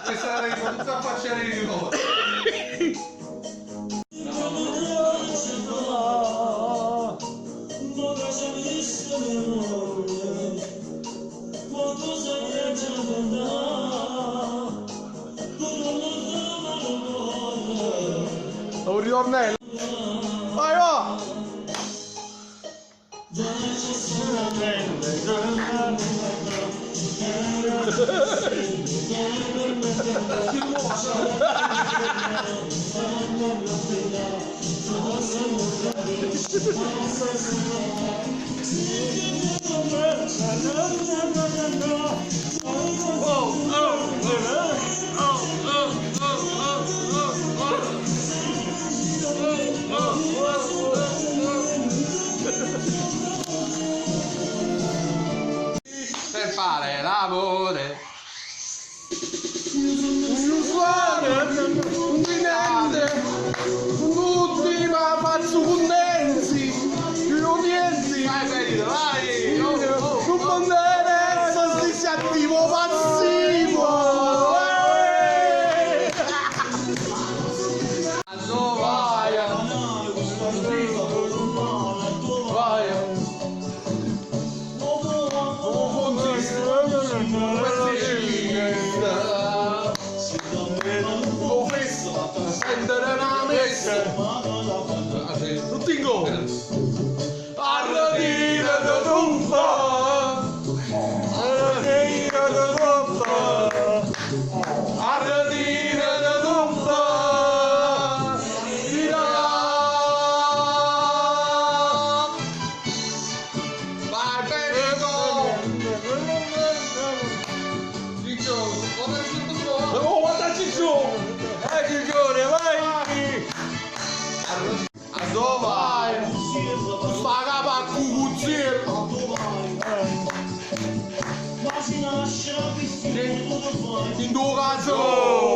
Questa è la tutta faccia di ricordo. Un ritornello. Vai va! Per fare l'amore. Tutti ma faccio condensi, niente. Vai Benito, vai! Non mandare se attivo passivo. Vai. Prendere una messa. Tutti in gol. Arrodire da tomba. Arrodire da tomba. Arrodire da tomba. Vai Benito! Ciccio, guarda il Oh, guarda Ciccio! Ciccione, vai! dove vai? Spaga pa' cucuzzino! In tuo caso!